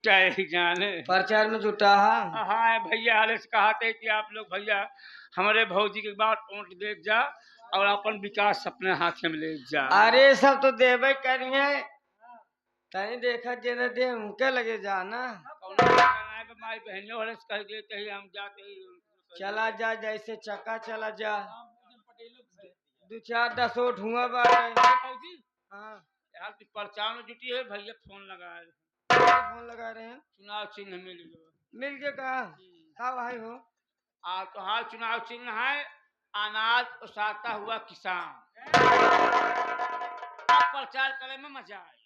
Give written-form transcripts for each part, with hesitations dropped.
क्या ही जाने। प्रचार में जुटा है। हाँ भैया हाले से कहा थे कि आप लोग भैया हमारे भौजी के बाद वोट दे जा और अपन विकास अपने हाथ में ले जा। अरे सब तो देवे करिए, तनी देखा जे न दे उनके लगे जाना। माई बहनियों वाले से कह देते ही हम जाते ही चला जा, जैसे चक्का चला जा, 2-4-10 वोट हुआ बाटे। हाँ यार प्रचार में जुटी है भैया फोन लगा रहे फोन लगा रहे हैं। चुनाव चिन्ह मिल के कहा भाई हो तो हाँ चुनाव चिन्ह है अनाज उसाता हुआ किसान। प्रचार करे में मजा आए।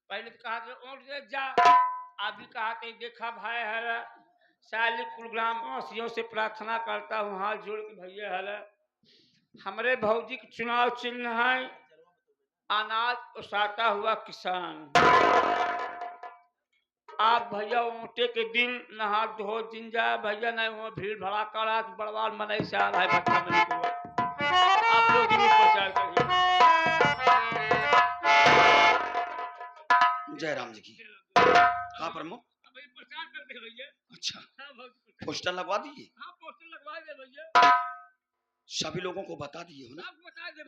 पहले तो कहा वोट दे जा, अभी कहा देखा भाई है शायद कुलग्राम वासियों से प्रार्थना करता हूँ हाथ जोड़ के भैया है हमारे भौजी के चुनाव चिन्ह है अनाज उसाता हुआ किसान। आप भैया वोटे के दिन नहा धो दिन जा भैया नहीं वो भीड़ भड़ा करा बड़वाल मनई से आ रहा है आप लोग जरूर प्रचार करिए। जय राम जी की। कहाँ प्रमुख प्रचार करते भैया। अच्छा पोस्टर लगवा दिए। हाँ पोस्टर लगवा दे भैया। सभी लोगों को बता दिए हो ना।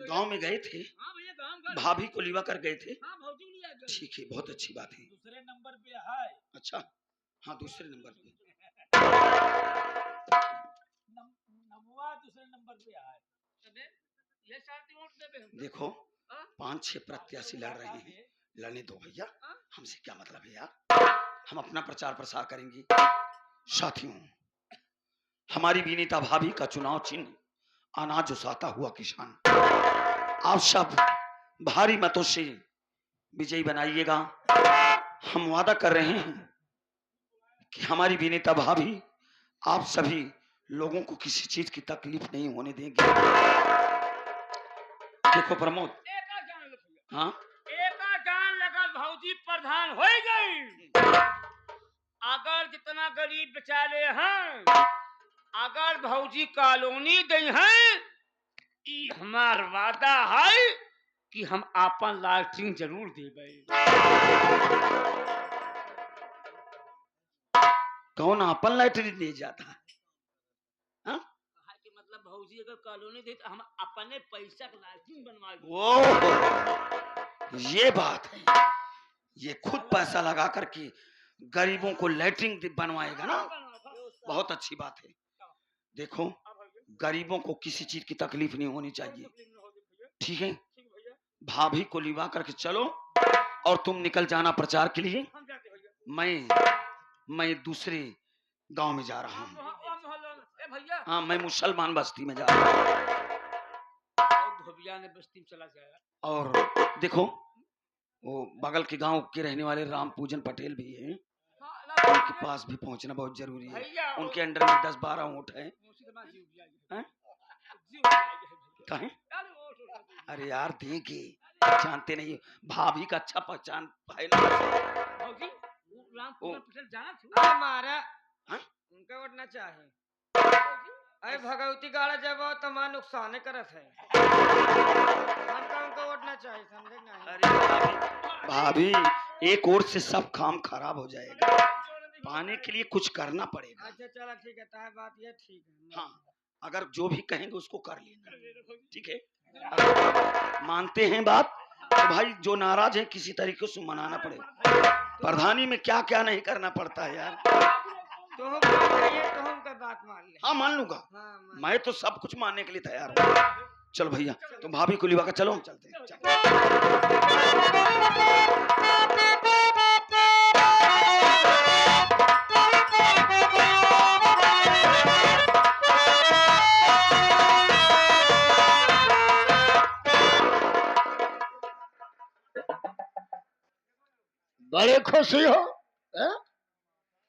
गांव में गए थे। हाँ भैया भाभी को लिवा कर गए थे। हाँ भौजी लिया गए। ठीक है बहुत अच्छी बात है। दूसरे नंबर पे है। अच्छा हाँ दूसरे नंबर पे दूसरे नंबर पे है। ये साथी वोट देवे। देखो 5-6 प्रत्याशी लड़ रहे हैं, लड़ने दो भैया, हमसे क्या मतलब है यार, हम अपना प्रचार प्रसार करेंगे। साथियों हमारी विनीता भाभी का चुनाव चिन्ह अनाज उसाता हुआ किसान। आप सब भारी मतों से विजयी बनाइएगा। हम वादा कर रहे हैं कि हमारी विनीता भाभी आप सभी लोगों को किसी चीज की तकलीफ नहीं होने देंगे। देखो प्रमोद हाँ भौजी प्रधान हो गई। अगर जितना गरीब बेचारे हैं अगर भौजी कॉलोनी गई हैं हमार वादा है कि हम आपन लालटिन जरूर देबे। कौन अपन लाइटरी दे जाता है? हाँ? मतलब भौजी अगर कॉलोनी दे तो हम अपने पैसा का लालटिन बनवा देंगे। वो ये बात है, ये खुद पैसा लगा करके गरीबों को लैट्रिन बनवाएगा ना, बहुत अच्छी बात है। देखो गरीबों को किसी चीज की तकलीफ नहीं होनी चाहिए, ठीक है। भाभी को लिवा करके चलो और तुम निकल जाना प्रचार के लिए। मैं दूसरे गांव में जा रहा हूँ। हाँ मैं मुसलमान बस्ती में जा रहा हूँ। ने बस्ती में चला जाएगा। और देखो वो बगल के गांव के रहने वाले राम पूजन पटेल भी हैं, उनके पास भी पहुंचना बहुत जरूरी है। उनके अंडर में 10-12 वोट है। कहें? अरे यार देंगे, जानते नहीं भाभी का अच्छा पहचान है ना। मारा उनका वोटना चाहे। अरे भगवती गाड़ा जब तो मां नुकसान करत है। उनको वोटना चाहिए समझे नहीं। अरे भाभी एक ओर से सब काम खराब हो जाएगा, पाने के लिए कुछ करना पड़ेगा। अच्छा चला ठीक है, ताकि बात ये ठीक है। हाँ अगर जो भी कहेंगे उसको कर लेना, ठीक है। अगर मानते हैं बात तो भाई जो नाराज है किसी तरीके से मनाना पड़ेगा। प्रधानी में क्या क्या नहीं करना पड़ता है यार। तो हम का बात मान ले। हाँ मान लूंगा। हाँ, मैं तो सब कुछ मानने के लिए तैयार हूँ। चलो भैया तुम भाभी को लिवा कर चलो, हम चलते हैं। बड़े खुशी हो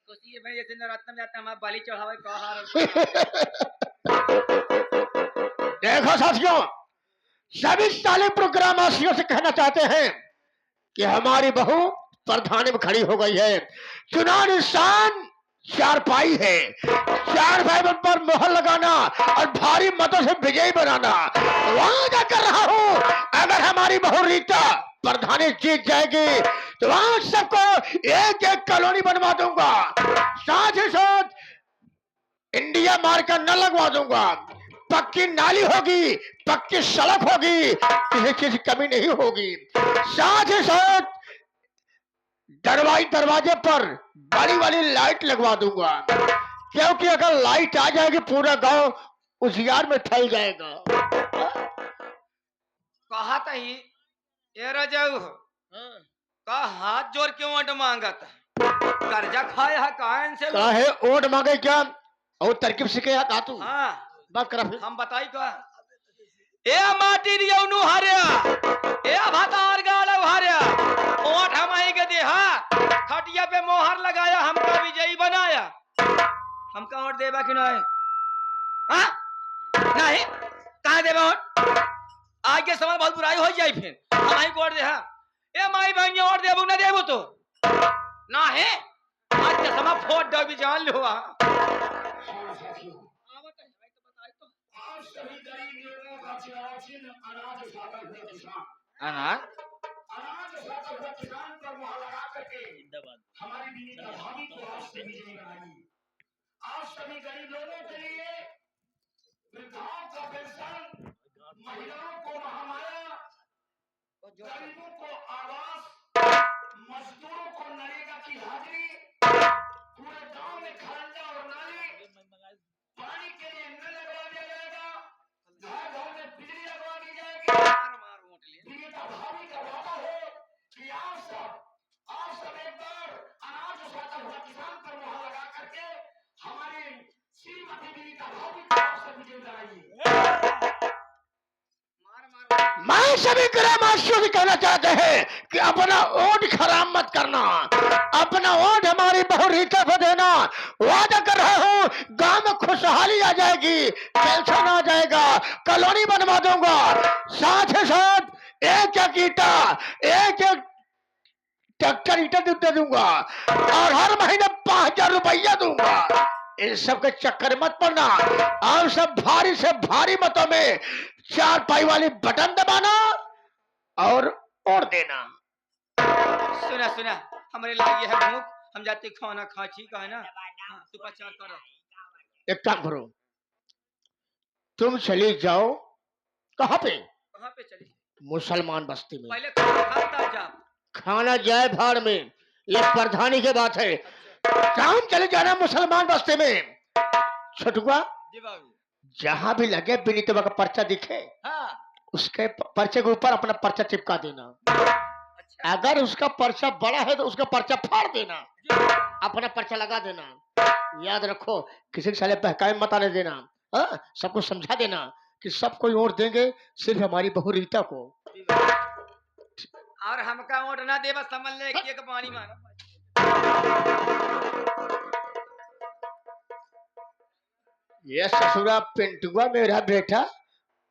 खुशी है भाई, जैसे नवरत्न में जाता हमारा बाली चढ़ावे कहार। देखो साथियों, सभी तालीम प्रोग्राम वासियों से कहना चाहते हैं कि हमारी बहू प्रधानी में खड़ी हो गई है। चुनाव निशान 4 पाई है, 4 भाई पर मोहर लगाना और भारी मतों से विजयी बनाना। वादा कर रहा हूं अगर हमारी बहू रीता प्रधानी जीत जाएगी तो वहां सबको एक एक कॉलोनी बनवा दूंगा, साथ ही साथ इंडिया मार्ग का नल लगवा दूंगा, पक्की नाली होगी, पक्की सड़क होगी, किसी चीज की कमी नहीं होगी। साथ ही साथ दरवाजे पर बड़ी वाली लाइट लगवा दूंगा, क्योंकि अगर लाइट आ जाएगी पूरा गांव उजियार में फैल जाएगा। कहा था ही ये रजाऊ का हाथ जोड़ क्यों वोट मांगा था? कर्जा खाया है काहे से? काहे ओट मांगे क्या और तरकीब सीखे या का तू? हाँ बात करा फिर। हम बताई का ए माटी दियौनु हारिया ए भातार गालव हारिया ओट हम आई के देहा खटिया पे मोहर लगाया, हमका विजयी बनाया। हमका वोट देबा कि नहीं? हाँ नहीं कहा देबा वोट? आगे समय बहुत बुराई हो जाए, फिर हम आई वोट दे। हाँ ए माई बहन वोट देबू ना देबू तो ना है आज के समय फोट दो भी जान लो। अनाज हमारी विनीता भाभी को आज से विजयी बनाई। आज सभी गरीब लोगों के लिए वृद्धाओं का पेंशन, महिलाओं को महामाया, गरीबों को आवास, मजदूरों को नरेगा की हाजिरी, पूरे गांव में खरंजा और नाली, पानी के लिए नल लगवा दिया जाएगा, घर घर में बिजली लगवा दी जाएगी। विनीता भाभी का वादा है कि आप सब एक बार अनाज उठाता हुआ किसान पर मुहर लगा करके हमारी श्रीमती विनीता भाभी को आप सब विजय कराइए। मैं सभी ग्रामवासियों से कहना चाहते हैं कि अपना वोट खराब मत करना, अपना वोट हमारी बहू रीता को देना। वादा कर रहा हूँ गांव में खुशहाली आ जाएगी, पेंशन आ जाएगा, कॉलोनी बनवा दूंगा, साथ ही साथ एक एक ईटा, एक एक ट्रैक्टर ईटा दे दूंगा और हर महीने 5000 रुपया दूंगा। इन सब के चक्कर मत पड़ना। आप सब भारी से भारी मतों में 4 पाई वाली बटन दबाना और देना। सुना सुना हमारे लागे है भूख, हम जाते खाना खा, ठीक है ना? तू प्रचार करो। एक काम करो, तुम चली जाओ। कहाँ पे? कहाँ पे चली? मुसलमान बस्ती में। पहले खाता जा। खाना जाए भाड़ में, ये प्रधानी की बात है। काम चले जाना मुसलमान बस्ती में। छुटुआ जी बाबू। जहां भी लगे विनीता का पर्चा दिखे, हाँ उसके पर्चे के ऊपर अपना पर्चा चिपका देना। अच्छा। अगर उसका पर्चा बड़ा है तो उसका पर्चा फाड़ देना, अपना पर्चा लगा देना। याद रखो किसी के साले बहकाए मत आने देना। हाँ सबको समझा देना कि सब कोई वोट देंगे, सिर्फ हमारी बहू रीता को। और हमका वोट ना दे, बस समझ ले कि एक पानी मांगा। ये ससुरा पिंटुआ मेरा बेटा,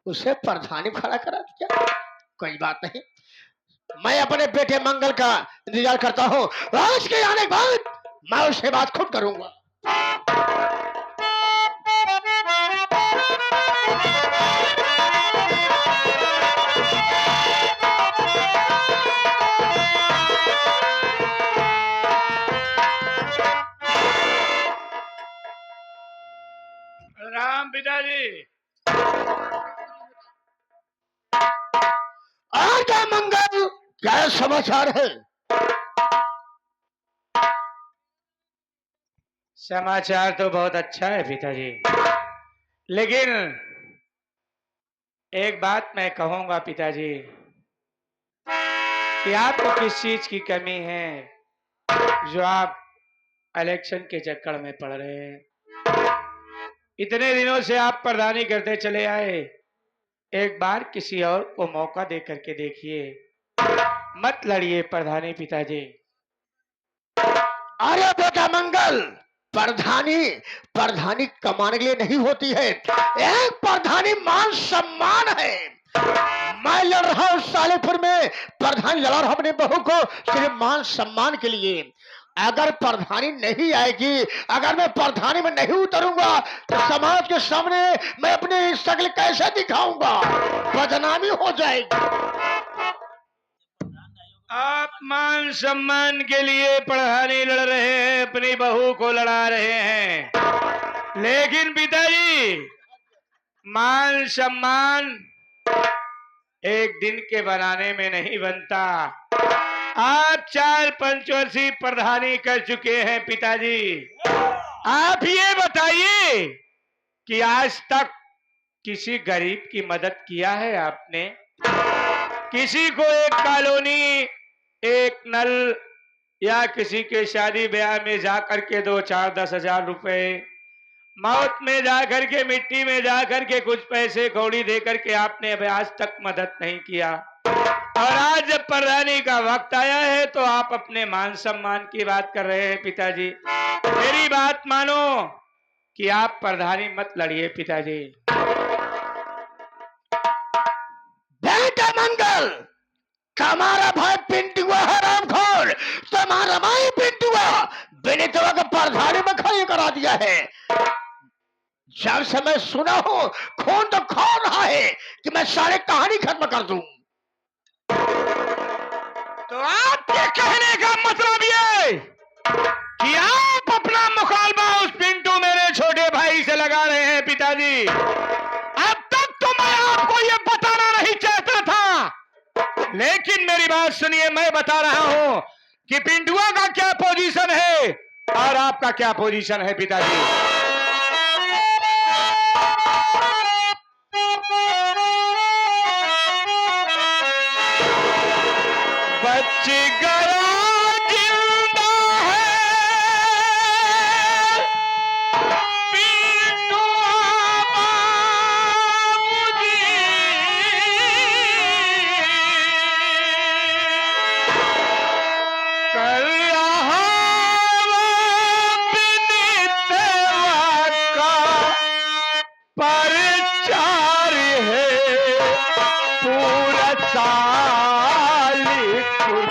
उसे प्रधानी खड़ा करा दिया। कोई बात नहीं, मैं अपने बेटे मंगल का इंतजार करता हूँ। आज के आने के बाद मैं उससे बात खुद करूंगा। राम पिताजी। और क्या मंगल, क्या समाचार है? समाचार तो बहुत अच्छा है पिताजी, लेकिन एक बात मैं कहूंगा पिताजी कि आपको किस चीज की कमी है जो आप इलेक्शन के चक्कर में पड़ रहे हैं। इतने दिनों से आप प्रधानी करते चले आए, एक बार किसी और को मौका दे करके देखिए, मत लड़िए प्रधानी पिताजी। अरे बेटा मंगल, प्रधानी कमाने के लिए नहीं होती है। एक प्रधानी मान सम्मान है। मैं लड़ रहा हूं सालेपुर में, प्रधानी लड़ा रहा अपने बहू को सिर्फ मान सम्मान के लिए। अगर प्रधानी नहीं आएगी, अगर मैं प्रधानी में नहीं उतरूंगा तो समाज के सामने मैं अपनी शक्ल कैसे दिखाऊंगा? बदनामी हो जाएगी। आप मान सम्मान के लिए प्रधानी लड़ रहे हैं, अपनी बहू को लड़ा रहे हैं, लेकिन पिताजी मान सम्मान एक दिन के बनाने में नहीं बनता। आप 4 पंचवर्षीय प्रधानी कर चुके हैं पिताजी। आप ये बताइए कि आज तक किसी गरीब की मदद किया है आपने? किसी को एक कॉलोनी, एक नल, या किसी के शादी ब्याह में जाकर के 2, 4, 10 हजार रुपए, मौत में जाकर के, मिट्टी में जाकर के कुछ पैसे कौड़ी दे करके आपने अभी आज तक मदद नहीं किया। और आज जब प्रधानी का वक्त आया है तो आप अपने मान सम्मान की बात कर रहे हैं पिताजी। मेरी बात मानो कि आप प्रधानी मत लड़िए पिताजी। बेटा मंगल, तुम्हारा भाई पिंटुआ हरामखोर, तुम्हारा भाई पिंटुआ विनीतवा को प्रधानी में खड़ी करा दिया है। जब से मैं सुना हूं खून तो खौल रहा है कि मैं सारी कहानी खत्म कर दूं। तो आपके कहने का मतलब ये कि आप अपना मुकालमा उस पिंटू मेरे छोटे भाई से लगा रहे हैं पिताजी। अब तक तो मैं आपको ये बताना नहीं चाहता था, लेकिन मेरी बात सुनिए, मैं बता रहा हूं कि पिंटुआ का क्या पोजीशन है और आपका क्या पोजीशन है पिताजी। बच गया जिंदा है पिंटुआ बाबूजी, कल यहाँ विनीतवा का प्रचार है, पूरा साल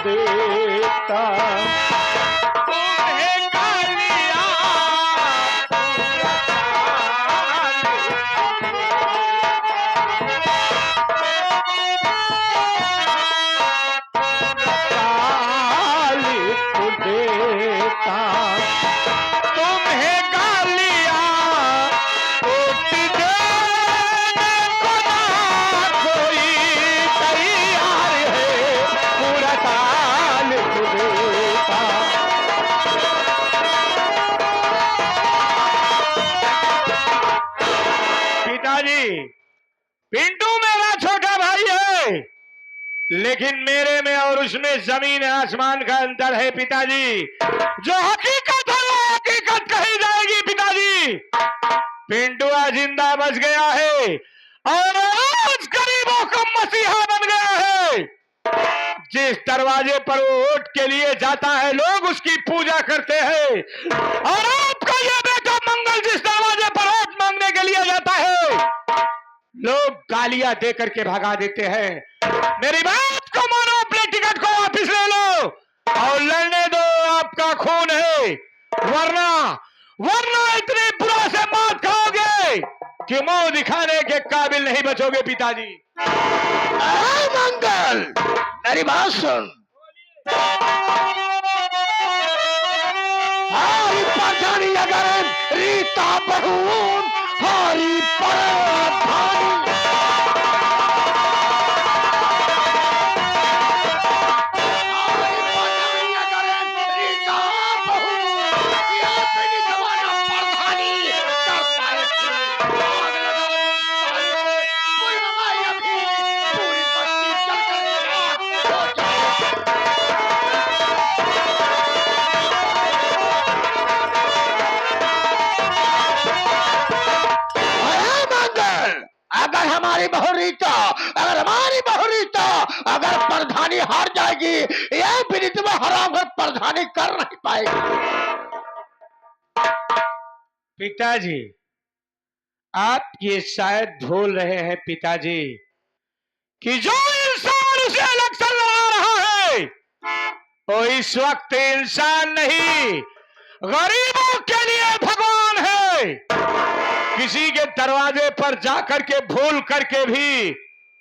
देता तुम्हें गालियां, पूरा साल देता तुम्हें गालियां, कोई तैयार है, पूरा साल देता। पिताजी, पिंटू मेरा छोटा भाई है, लेकिन मेरे में और उसमें जमीन आसमान का अंतर है पिताजी। जो हकीकत है वो हकीकत कही जाएगी पिताजी। पिंटुआ जिंदा बच गया है और आज गरीबों का मसीहा बन गया है। जिस दरवाजे पर वो वोट के लिए जाता है लोग उसकी पूजा करते हैं, और आपका ये बेटा मंगल जिस दरवाजे पर वोट मांगने के लिए जाता है लोग गालियां दे करके भगा देते हैं। मेरी बात को मानो, अपने टिकट को वापस ले लो और लड़ने दो, आपका खून है, वरना इतने बुरा से मात खाओगे कि मुंह दिखाने के काबिल नहीं बचोगे पिताजी। मंगल, मेरी बात सुन। हरी प्रधानी अगर रीता बहून हरी प्रधानी, हमारी बहू रीता अगर प्रधानी हार जाएगी, यह विनीतवा हरामखोर प्रधानी कर नहीं पाएगी। पिताजी, आप ये शायद भूल रहे हैं पिताजी कि जो इंसान उसे इलेक्शन लड़ा रहा है वो इस वक्त इंसान नहीं, गरीबों के लिए भगवान है। किसी के दरवाजे पर जाकर के भूल करके भी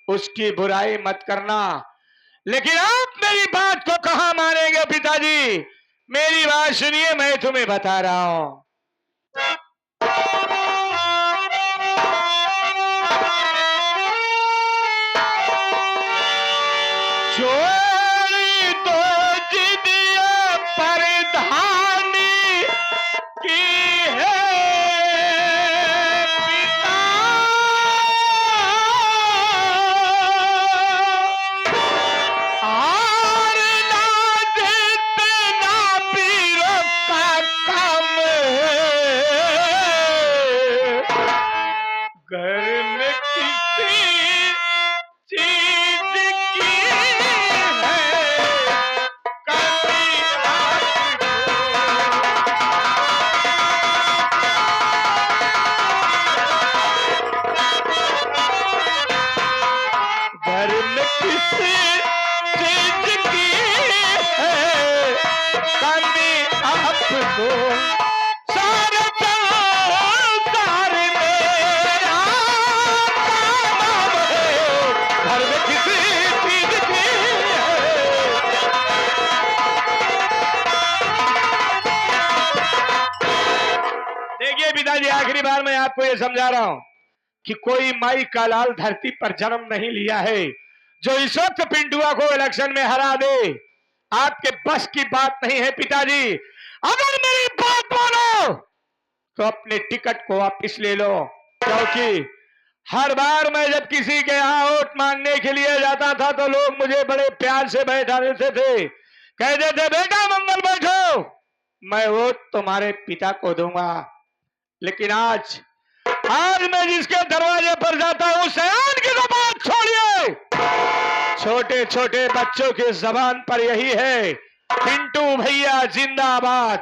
उसकी बुराई मत करना। लेकिन आप मेरी बात को कहां मानेंगे पिताजी? मेरी बात सुनिए, मैं तुम्हें बता रहा हूं। चोरी तो जिदिया परधानी की है पिता, और ना देते ना पीरो का काम घर में किसी चीज की है कमी आपको। घर में किसी चीज की है कमी आपको। सारे सारे मेरा काम है, घर में किसी चीज की है। देखिए पिताजी, आखिरी बार मैं आपको ये समझा रहा हूं कि कोई माई का लाल धरती पर जन्म नहीं लिया है जो इस वक्त पिंटुआ को इलेक्शन में हरा दे। आपके बस की बात नहीं है पिताजी। अगर मेरी बात मानो तो अपने टिकट को वापिस ले लो, क्योंकि हर बार मैं जब किसी के यहाँ वोट मांगने के लिए जाता था तो लोग मुझे बड़े प्यार से बैठा देते थे, कहते थे बेटा मंगल बैठो, मैं वोट तुम्हारे पिता को दूंगा। लेकिन आज मैं जिसके दरवाजे पर जाता हूं, सयान की जबान छोड़िए, छोटे छोटे बच्चों की जबान पर यही है, पिंटू भैया जिंदाबाद।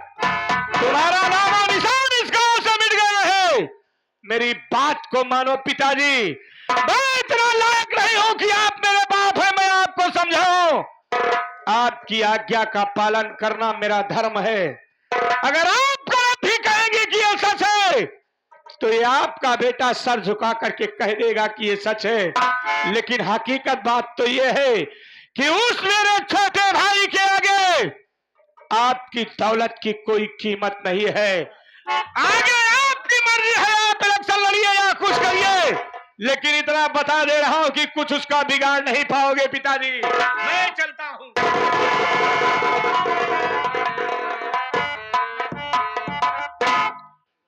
तुम्हारा नाम और निशान इस गांव से मिट गए है। मेरी बात को मानो पिताजी, मैं इतना लायक नहीं हूं कि आप मेरे बाप है मैं आपको समझाऊं। आपकी आज्ञा का पालन करना मेरा धर्म है। अगर आप भी कहेंगे कि ये सच है तो ये आपका बेटा सर झुका करके कह देगा कि ये सच है। लेकिन हकीकत बात तो ये है कि उस मेरे छोटे भाई के आगे आपकी दौलत की कोई कीमत नहीं है। आगे आपकी मर्जी है, आप इलेक्शन लड़िए या कुछ करिए, लेकिन इतना बता दे रहा हूं कि कुछ उसका बिगाड़ नहीं पाओगे पिताजी। मैं चलता हूं।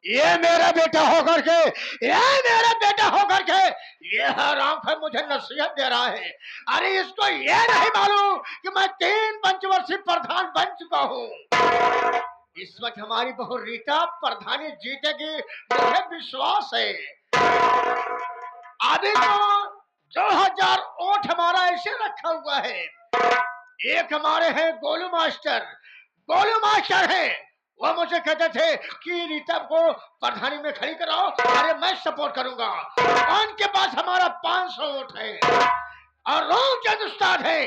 ये मेरा बेटा होकर के, ये मेरा बेटा होकर के ये हराम है मुझे नसीहत दे रहा है। अरे इसको ये नहीं मालूम कि मैं 3 पंचवर्षीय प्रधान बन चुका हूँ। इस वक्त हमारी बहू रीता प्रधानी जीतेगी, मुझे विश्वास है। अभी तो 2000 वोट हमारा ऐसे रखा हुआ है। एक हमारे हैं गोलू मास्टर है, वो मुझे कहते थे कि रीता को प्रधानी में खड़ी कराओ, अरे मैं सपोर्ट करूंगा। उनके पास हमारा 500 वोट है। और रोमचंद उस्ताद है,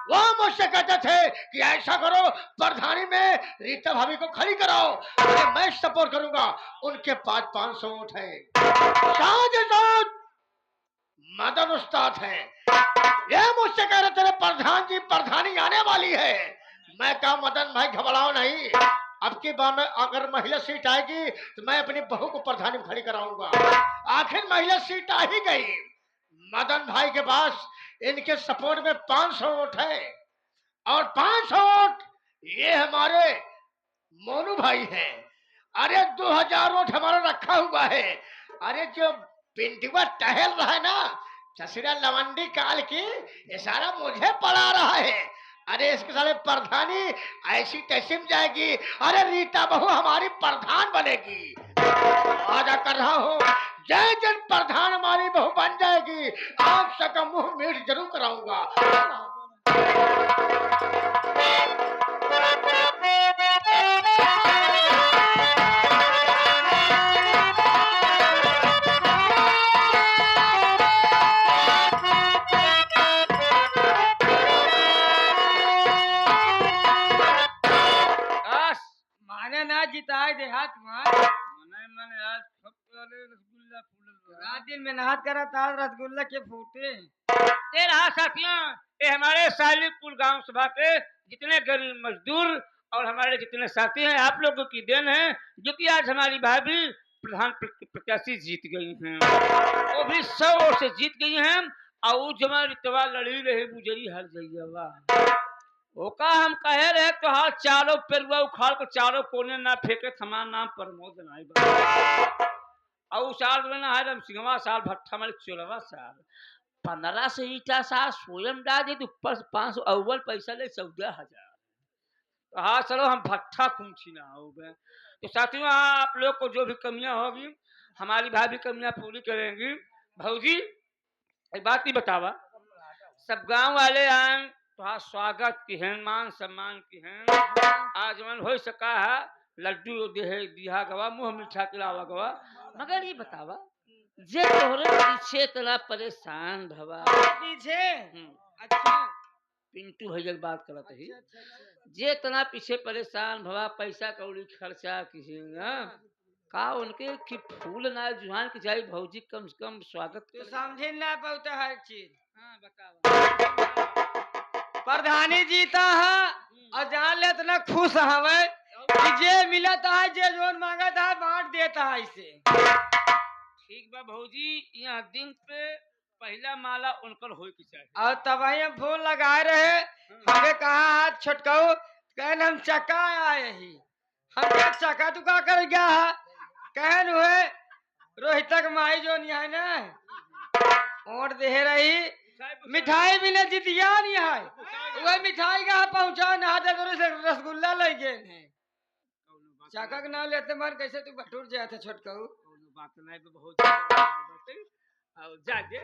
वो मुझसे कहते थे कि ऐसा करो प्रधानी में रीता भाभी को खड़ी कराओ, अरे मैं सपोर्ट करूंगा। उनके पास 500 वोट है। साथ मदन उस्ताद है, ये मुझसे कह रहे थे प्रधान जी प्रधानी आने वाली है। मैं कहा मदन भाई घबराओ नहीं, अब की बार में अगर महिला सीट आएगी तो मैं अपनी बहू को प्रधानी में खड़ी कराऊंगा। आखिर महिला सीट आ ही गई। मदन भाई के पास इनके सपोर्ट में 500 वोट है और 500 वोट ये हमारे मोनू भाई हैं। अरे 2000 वोट हमारा रखा हुआ है। अरे जो पिंटुआ टहल रहा है ना, ससुरा लवंडी काल की, ये सारा मुझे पड़ा रहा है। अरे इसके सारे प्रधानी ऐसी तैसी में जाएगी, अरे रीता बहू हमारी प्रधान बनेगी। वादा कर रहा हूँ, जय जन प्रधान हमारी बहू बन जाएगी, आप सबका मुंह मीठ जरूर कराऊंगा। माने ना जिताए देहात में, मने आज सब रसगुल्ला फूल रात दिन मेहनत करा तार रसगुल्ला के फूटे। ये रहा साथियों, ये हमारे सालिकपुर गांव सभा के जितने गरीब मजदूर और हमारे जितने साथी हैं, आप लोगों की देन है जो कि आज हमारी भाभी प्रधान प्रत्याशी जीत गई हैं। वो भी 100 से जीत गई हैं और वो जमा रितवा लड़ी रहे गुजरी हर जइया। वो का हम कहे रहे तो हाँ चारों पेरुआ उखाड़ के चारों कोने ना फेंके, हमारा नाम प्रमोद नाई बा। और साल में ना है रम सिंहवा साल भट्टा मारे 14वां साल 15 से ईटा साल स्वयं डाल दी तो ऊपर से 500 अव्वल पैसा ले 14,000। तो हाँ चलो हम भट्टा कुंची ना हो गए। तो साथियों आप लोग को जो भी कमियां होगी हमारी भाभी कमियां पूरी करेंगी। भौजी एक बात ही बतावा, सब गांव वाले आए तो हाँ स्वागत की हैं, मान सम्मान की हैं। आज मन हो सका है लड्डू दिहा गवा, मुंह मीठा खिलावा गवा। मगर ये बतावा जे तोहरे पीछे इतना परेशान भवा पीछे अच्छा पिंटू भैया की बात करत ही, जे इतना पीछे परेशान भवा पैसा कौड़ी खर्चा किसी का उनके कि फूल ना जुहान की जाई भौजी कम से कम स्वागत तो समझे ना पाता हर चीज। हाँ बतावा। प्रधानी जीता है और जान ले इतना खुश हवे कि जे मिलता है जे जोन मांगता है बांट देता है इसे। ठीक बा भौजी, यहाँ दिन पे पहला माला उनकर होय के चाहिए। और तब हम फोन लगाए रहे, हमें कहा हाथ छटकाओ, कहन हम चक्का आए ही। हम क्या चक्का तू का कर गया है, कहन हुए रोहितक माई जो नहीं है ना और दे रही मिठाई भी न जितिया नहीं है, वह मिठाई का पहुंचा ना दे तो रसगुल्ला ले गए हैं। चक्का के नाम लेते मन कैसे तू बटूर जाए थे छटकाऊ बात नहीं बहुत और जा दे।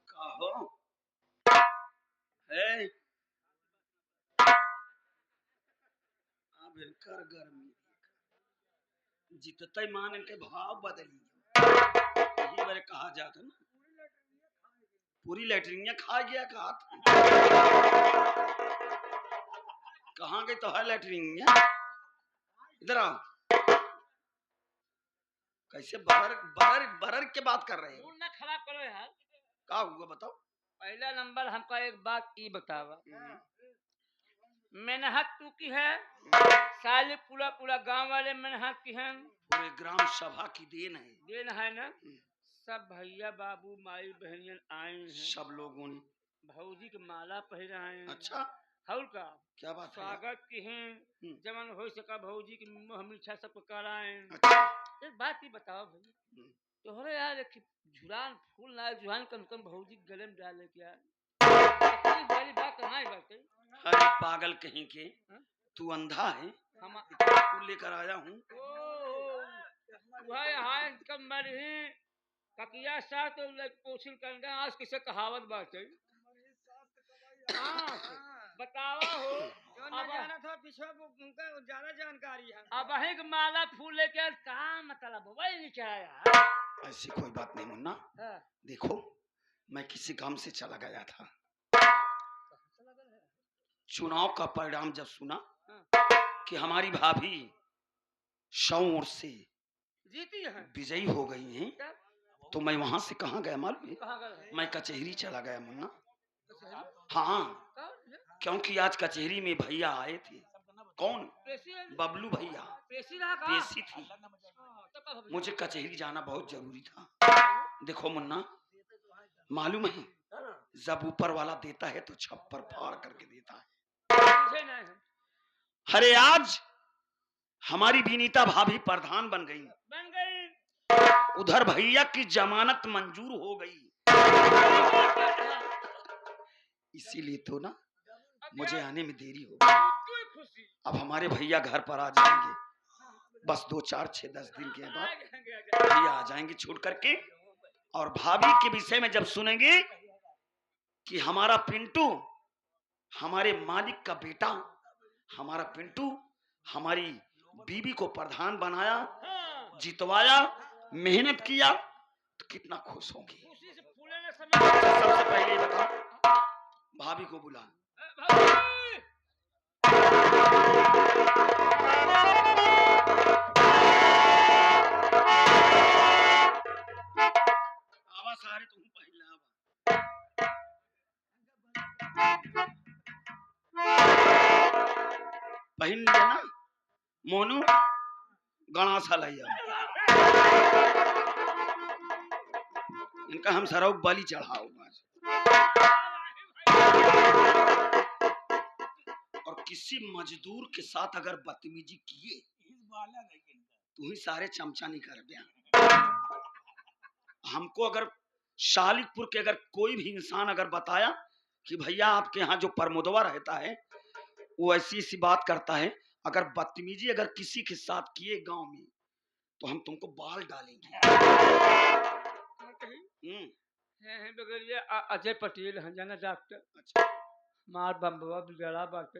कहो है अब इनकर गर्मी जितते मान इनके भाव बदली यही बारे कहा जाता ना, पूरी लैट्रिनिया खा गया कहा कहाँ गई तो है लैट्रिनिया, इधर आओ। कैसे बरर बरर बरर के बात कर रहे हो, ना खराब करो यार। क्या हुआ बताओ। पहला नंबर हमका एक बात ये बतावा, मेहनत तू की है साले पूरा पूरा गांव वाले मेहनत की हैं, पूरे ग्राम सभा की देन है, देन है ना। सब भैया बाबू माई बहनियन आए हैं, सब लोगों ने भौजी के माला पहन रहे हैं। अच्छा हौल का क्या बात है। स्वागत की हैं, जमन हो सका भौजी की मुंह मीठा सबको कराए। अच्छा एक बात ही बताओ भाई, तोहरे यार एक झुरान फूल ना जुहान कम कम भौजी के गले में डाले क्या वाली बात नहीं बात। अरे पागल कहीं के, तू अंधा है, हम फूल लेकर आया हूँ। भाई हाय कम मरही ककिया सा तो कोशिश करना आज किसे कहावत बात है। बतावा हो जाना था पीछे उनका ज्यादा जानकारी है। अब वही माला फूल लेके कहाँ मतलब वही नहीं क्या यार। ऐसी कोई बात नहीं मुन्ना, देखो मैं किसी काम से चला गया था, चुनाव का परिणाम जब सुना कि हमारी भाभी 100 ओर से जीती है विजयी हो गई हैं, तो मैं वहां से कहाँ गया मालूम है, मैं कचहरी चला गया मुन्ना। हाँ क्योंकि आज कचहरी में भैया आए थे। कौन? बबलू भैया, पेशी थी, मुझे कचहरी जाना बहुत जरूरी था। देखो मुन्ना मालूम है जब ऊपर वाला देता है तो छप्पर फाड़ करके देता है। अरे आज हमारी विनीता भाभी प्रधान बन गई, उधर भैया की जमानत मंजूर हो गई, इसीलिए तो ना मुझे आने में देरी हो गई। अब हमारे भैया घर पर आ जाएंगे, बस 2 4 6 10 दिन के बाद भैया आ जाएंगे छूट करके। और भाभी के विषय में जब सुनेंगे कि हमारा पिंटू हमारे मालिक का बेटा, हमारा पिंटू हमारी बीबी को प्रधान बनाया, जितवाया, मेहनत किया, तो कितना खुश होंगे। सबसे पहले बताओ भाभी को बुला। भाभी! आवा सारे तुम पहले आवा। पहन लिया ना मोनू, गणासा लैया इनका हम सरौ बलि चढ़ाओ। और किसी मजदूर के साथ अगर बदतमीजी किए तू ही सारे चमचा नहीं कर दिया। हमको अगर शालिकपुर के अगर कोई भी इंसान अगर बताया कि भैया आपके यहाँ जो प्रमोदवा रहता है वो ऐसी ऐसी बात करता है, अगर बदतमीजी अगर किसी के साथ किए गांव में तो हम तुमको बाल डालेंगे। हैं बगलिया अजय पटेल हैं जाना डॉक्टर। अच्छा, हमार बम्बवा बिगड़ा बाटे,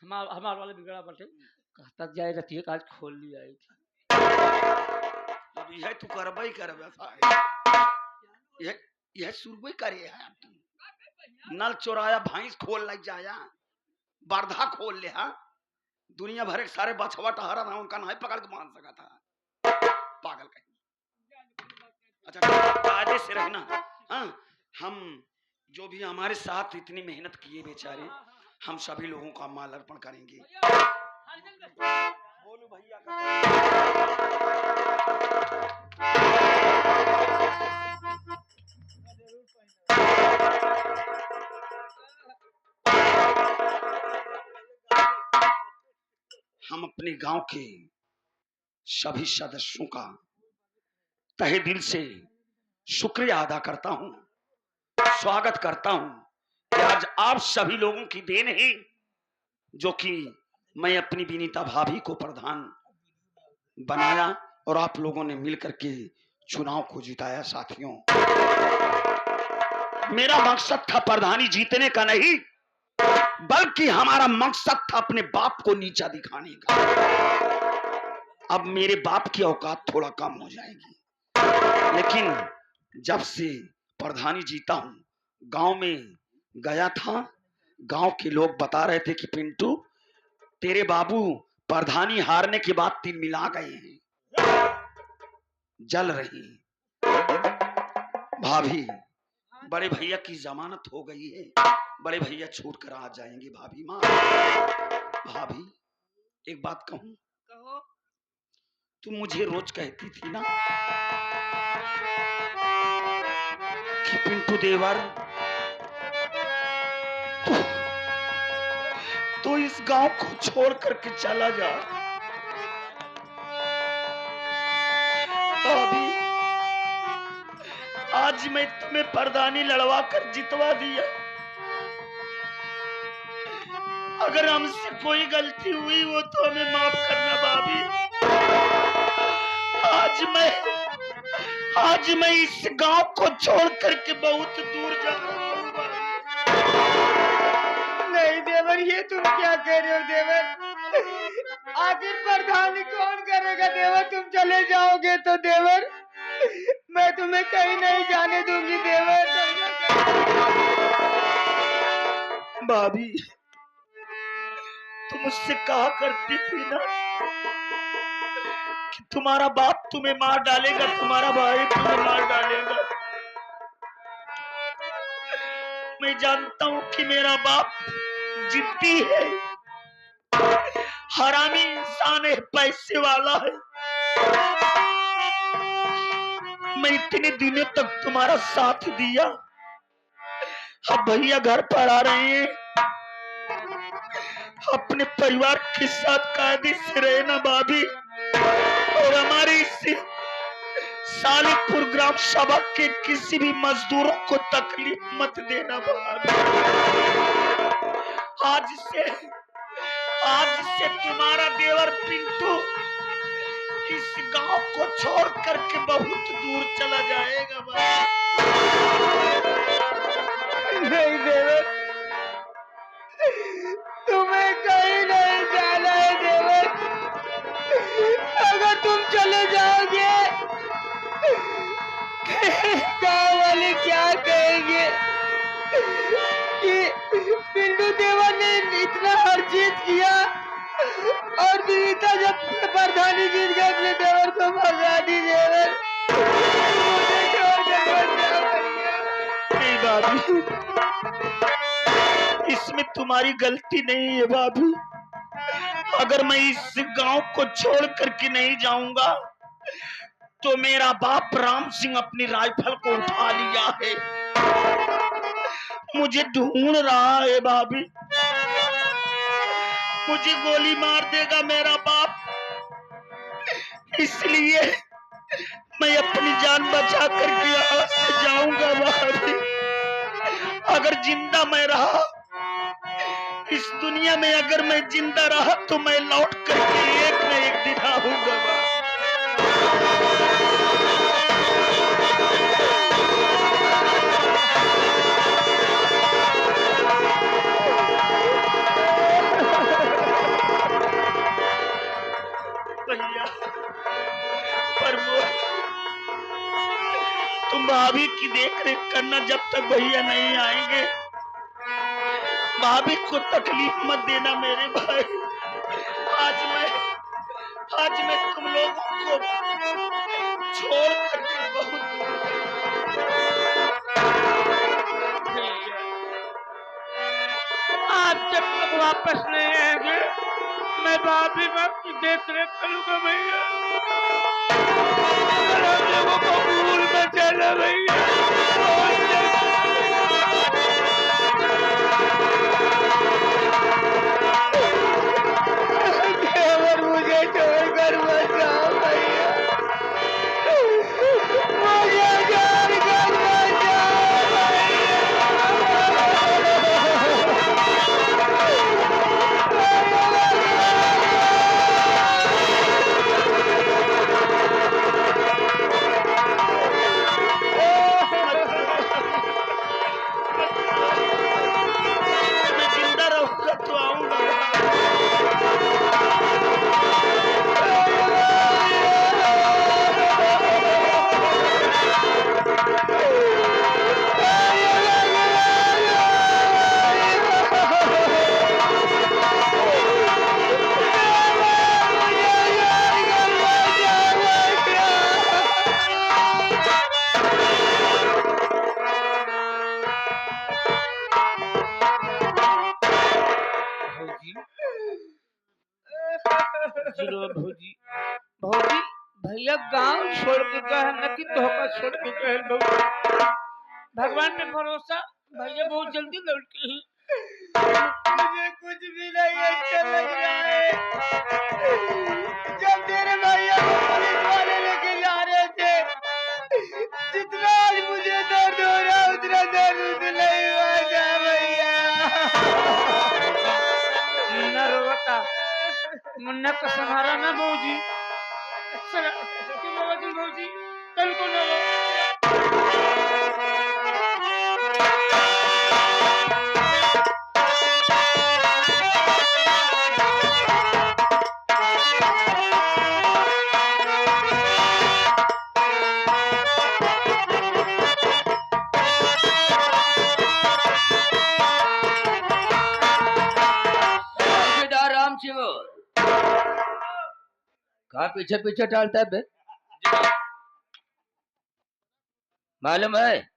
हमार वाले बिगड़ा बाटे, कहता जाए रतिये काज खोल ली आई थी। अब यह तू करबा ही करबा यह शुरू करे है। नल चोराया भैंस खोल लग जाया, बर्धा खोल ले। हा दुनिया भर के सारे बछवा टहरा ना उनका नहीं पकड़ के मान सका था, पागल कहीं। अच्छा कायदे से रहना। हाँ, हम जो भी हमारे साथ इतनी मेहनत किए बेचारे, हम सभी लोगों का माल अर्पण करेंगे। बोलो भैया हम अपने गांव के सभी सदस्यों का तहे दिल से शुक्रिया अदा करता हूं, स्वागत करता हूं कि आज आप सभी लोगों की देन है जो कि मैं अपनी विनीता भाभी को प्रधान बनाया और आप लोगों ने मिलकर के चुनाव को जिताया। साथियों, मेरा मकसद था प्रधानी जीतने का नहीं, बल्कि हमारा मकसद था अपने बाप को नीचा दिखाने का। अब मेरे बाप की औकात थोड़ा कम हो जाएगी, लेकिन जब से प्रधानी जीता हूं, गांव में गया था, गांव के लोग बता रहे थे कि पिंटू तेरे बाबू प्रधानी हारने के बाद तीन मिला गए हैं, जल रही। भाभी, बड़े भैया की जमानत हो गई है, बड़े भैया छूट कर आ जाएंगे। भाभी माँ, भाभी एक बात कहूं, कहो। तुम मुझे रोज कहती थी ना कि पिंटू देवर तो इस गांव को छोड़ करके चला जा। भाभी, आज मैं तुम्हें प्रधानी लड़वा कर जितवा दिया। अगर हमसे कोई गलती हुई वो तो हमें माफ करना भाभी। आज मैं इस गांव को छोड़ करके बहुत दूर जा रहा हूँ। नहीं देवर, ये तुम क्या कह रहे हो देवर? आखिर प्रधानी कौन करेगा देवर? तुम चले जाओगे तो देवर मैं तुम्हें कहीं नहीं जाने दूंगी देवर। भाभी, तुम मुझसे कहा करती थी ना कि तुम्हारा बाप तुम्हें मार डालेगा, तुम्हारा भाई तुम्हें मार डालेगा। मैं जानता हूं कि मेरा बाप जिद्दी है, हरामी इंसान है, पैसे वाला है। मैं इतने दिनों तक तुम्हारा साथ दिया, अब भैया घर पर आ रहे हैं, अपने परिवार के साथ कायदे से रहना भाभी। और हमारे इस सालिकपुर ग्राम सभा के किसी भी मजदूरों को तकलीफ मत देना भाभी। आज से तुम्हारा देवर पिंटू इस गांव को छोड़ करके बहुत दूर चला जाएगा भाभी। नहीं देवर, तुम्हें कहीं नहीं जाना है देवर। अगर तुम चले जाओगे गांव वाले क्या कहेंगे? कि पिंटू देवर ने इतना हर चीज किया और विनीता जब प्रधानी जीत गए अपने देवर को भगा दी। देवर मुझे छोड़कर मत जाओ भैया। नहीं भाभी, इसमें तुम्हारी गलती नहीं है भाभी। अगर मैं इस गांव को छोड़ करके नहीं जाऊंगा तो मेरा बाप राम सिंह अपनी राइफल को उठा लिया है, मुझे ढूंढ रहा है भाभी। मुझे गोली मार देगा मेरा बाप, इसलिए मैं अपनी जान बचा करके यहाँ से जाऊंगा भाभी। अगर जिंदा मैं रहा इस दुनिया में, अगर मैं जिंदा रहा तो मैं लौट करके एक न एक दिन आऊंगा भाभी। भैया प्रमोद, तुम भाभी की देख रेख करना जब तक भैया नहीं आएंगे। भाभी को तकलीफ मत देना मेरे भाई। आज मैं तुम लोगों को छोड़ करके बहुत दूर भैया, आप जब तक वापस नहीं आएंगे मैं भाभी में आपकी देख रेख करूंगा भैया। आप लोगों को भूल मत जाना भैया। देवर मुझे छोड़कर मत जाओ भैया। मुझे छोड़कर मत जाओ भैया। मैं जिंदा रहूंगा तो आऊंगा। भौजी जीरो भौजी भौजी भैया गांव छोड़ के गए न कि धोखा छोड़ के गए। भौजी भगवान पे भरोसा, भैया बहुत जल्दी लौट के ही। मुझे कुछ भी नहीं अच्छा लग रहा है। जब तेरे भैया को पुलिस वाले लेके जा रहे थे, जितना आज मुझे दर्द हो रहा है उतना दर्द मुझे नहीं हुआ जा भैया। मुन्ना रोता, मुन्ना का सहारा ना भौजी। चला तुम आवाज़ भौजी, कल को ना राम सिंह कहाँ पीछे पीछे टालता है बे? मालूम है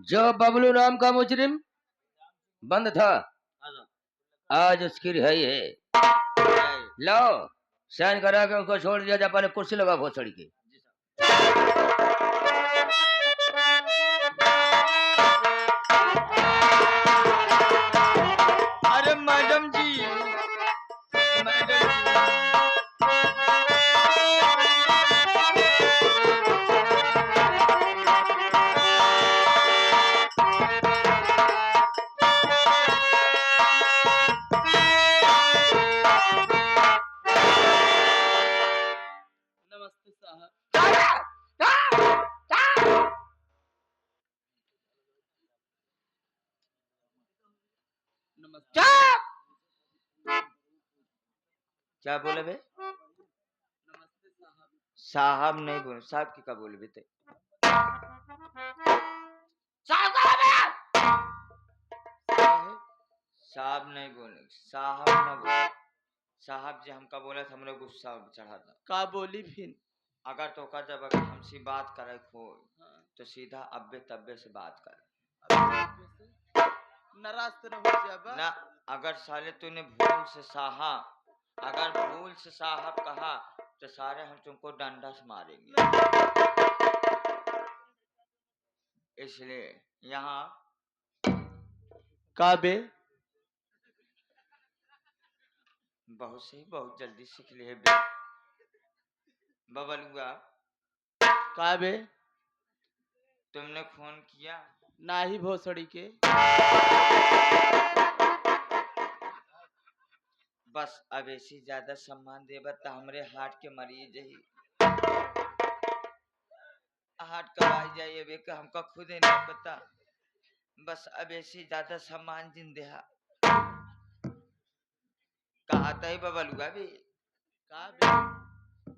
जो बबलू नाम का मुजरिम बंद था, आज उसकी रिहाई है। लो साइन करा के उसको छोड़ दिया जा। पहले कुर्सी लगा भोसड़ी की। अरे मैडम जी, मैडम नमस्ते साहब। नमस्ते क्या बोले बे? नमस्ते साहब। साहब नहीं बोले, साहब की क्या बोले बे? साहब साहब नहीं बोले, साहब न बोले। साहब जी हमका बोला था, हमरे गुस्सा चढ़ा था। का बोली फिर? अगर तो का जब अगर हमसे बात करे खो तो सीधा अब्बे तब्बे से बात कर। नाराज तो न हो जाबा ना, अगर साले तूने भूल से साहब कहा तो सारे हम तुमको डंडा से मारेंगे। इसलिए यहाँ का बे? बहुत सही, बहुत जल्दी सीख लिए बे। बबलुआ, का बे? तुमने फोन किया? ना ही भोसड़ी के। बस अब ऐसी ज्यादा सम्मान देबा तो हमरे हार्ट के मरीज ही हार्ट कब जाइए अबे का हमका खुद ही नहीं पता। बस अब ऐसी ज्यादा सम्मान जिन देहा कहा था ही बबलुआ भी। का बे?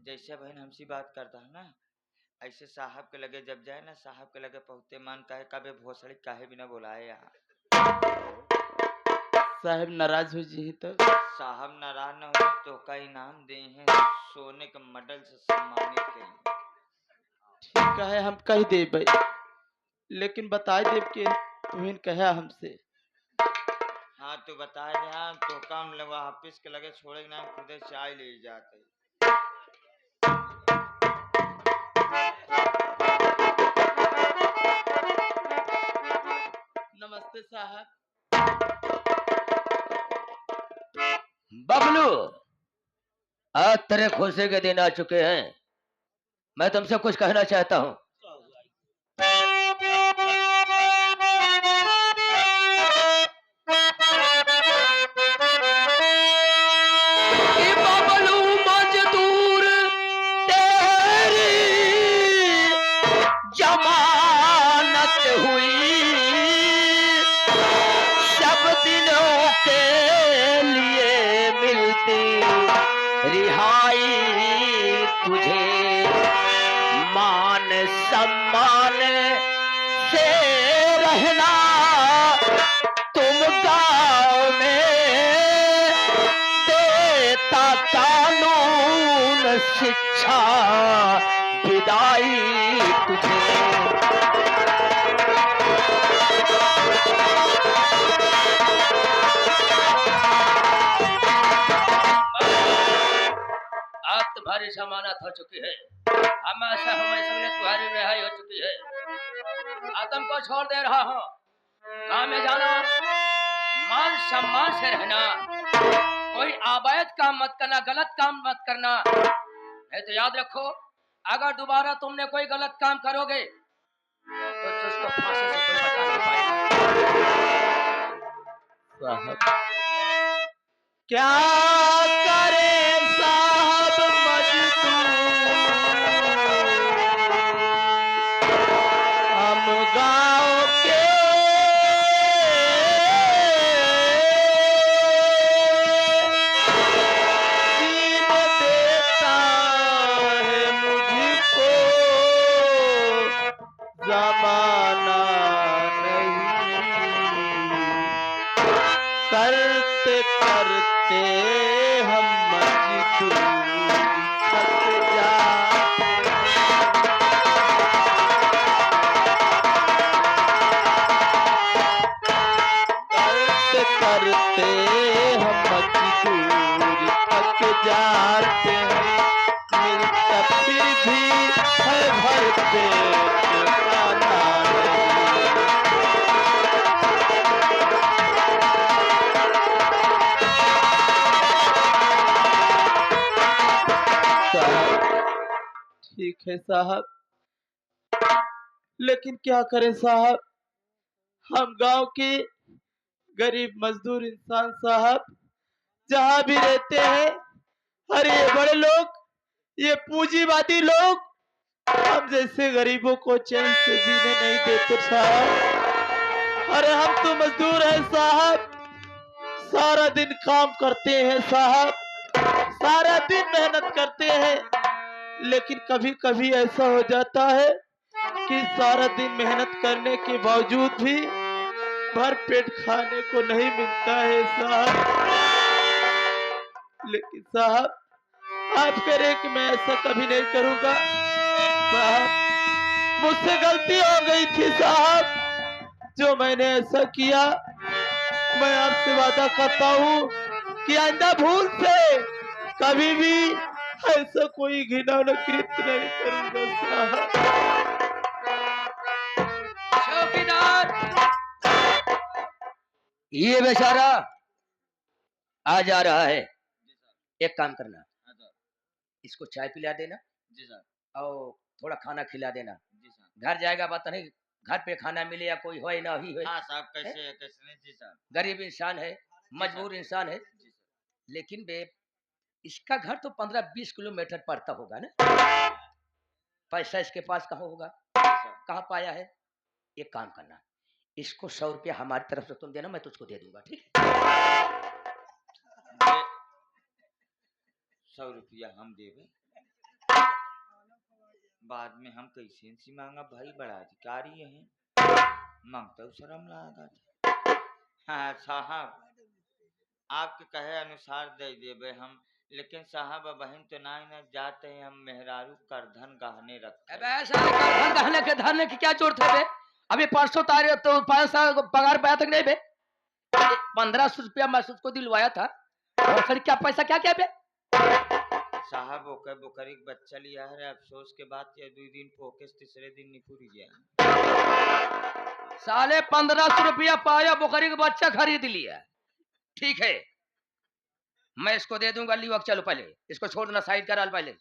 जैसे बहन हमसे बात करता है ना, ऐसे साहब के लगे जब जाए ना, साहब के लगे पहुंचते मान कहे कबे भोसड़ी काहे बिना बुलाए यहाँ। साहब नाराज हो जी तो? साहब नाराज न हो तो का इनाम दे हैं, सोने के मेडल से सम्मानित करें। ठीक है, हम कह दे भाई, लेकिन बता दे के तुहिन कहे हमसे। हाँ तो बता दे, हाँ तो काम लगा ऑफिस के लगे छोड़े ना, खुदे चाय ले जाते। नमस्ते साहब। बबलू, आज तेरे खुशी के दिन आ चुके हैं। मैं तुमसे कुछ कहना चाहता हूँ। कि बबलू मजदूर तेरी जमानत हुई, सब दिनों के लिए मिलती रिहाई तुझे, मान सम्मान से रहना तुम गाँव में, देता कानून शिक्षा विदाई तुझे। आज तुम्हारी जमानत हो चुकी है, हमेशा हमेशा तुम्हारी रिहाई हो चुकी है। आतम को छोड़ दे रहा हूँ, काम में जाना, मान सम्मान से रहना, कोई अवैध काम मत करना, गलत काम मत करना। नहीं तो याद रखो, अगर दोबारा तुमने कोई गलत काम करोगे तो तुझको फांसी से कोई बचा नहीं पाएगा। क्या करे साहब मजदूर, हम गाँव के सीन देता है मुझको जमाना नहीं, करते करते हम मजदूरी थक जाते, करते करते हम मजदूरी थक जाते हैं, मिलता फिर भी है भर पेट खाना नहीं। ठीक है साहब, लेकिन क्या करें साहब, हम गांव के गरीब मजदूर इंसान साहब, जहाँ भी रहते हैं, अरे ये बड़े लोग, ये पूंजीवादी लोग हम जैसे गरीबों को चैन से जीने नहीं देते साहब। अरे हम तो मजदूर हैं साहब, सारा दिन काम करते हैं साहब, सारा दिन मेहनत करते हैं, लेकिन कभी कभी ऐसा हो जाता है कि सारा दिन मेहनत करने के बावजूद भी भर पेट खाने को नहीं मिलता है साहब। लेकिन साहब आप करे कि मैं ऐसा कभी नहीं करूंगा साहब। मुझसे गलती हो गई थी साहब जो मैंने ऐसा किया। मैं आपसे वादा करता हूँ कि आइंदा भूल से कभी भी ऐसा कोई घिनौना कृत्य नहीं करूंगा साहब। चौकीदार, ये बेचारा आ जा रहा है। एक काम करना, इसको चाय पिला देना जी सर। और थोड़ा खाना खिला देना। जी सर। घर जाएगा पता नहीं घर पे खाना मिले या कोई हो ना ही हो। हाँ साहब, कैसे है कैसे नहीं? जी सर। गरीब इंसान है, मजबूर इंसान है, जी सर। लेकिन बे इसका घर तो 15-20 किलोमीटर पड़ता होगा ना। पैसा इसके पास कहाँ होगा, कहाँ पाया है? एक काम करना, इसको 100 रुपया हमारी तरफ से तुम देना, मैं तुझको दे दूंगा, ठीक है? 100 रुपया हम देवे, बाद में हम कैसे इनसे मांगा? भाई बड़ा अधिकारी है, मांगता हूँ शर्म लगा। हाँ साहब, आपके कहे अनुसार दे देवे हम, लेकिन साहब बहन तो ना ही ना जाते हैं, हम मेहरारू करधन गहने रखते हैं। अबे ऐसा करधन गहने के धरने की क्या जरूरत है बे? अभी परसों तारीख तो 5 साल पगार पाया तक नहीं बे। 1500 रुपया मैं उसको दिलवाया था, और सर क्या पैसा क्या क्या बे? साहब ओकर बोकरी के बच्चा लिया है, अफसोस के बाद ये 2 दिन फोकस, तीसरे दिन निपुर गया। साले 1500 रुपया पाया, बोकरी का बच्चा खरीद लिया। ठीक है, मैं इसको दे दूंगा। लीवक चलो पहले इसको छोड़ना, साइड करा पहले।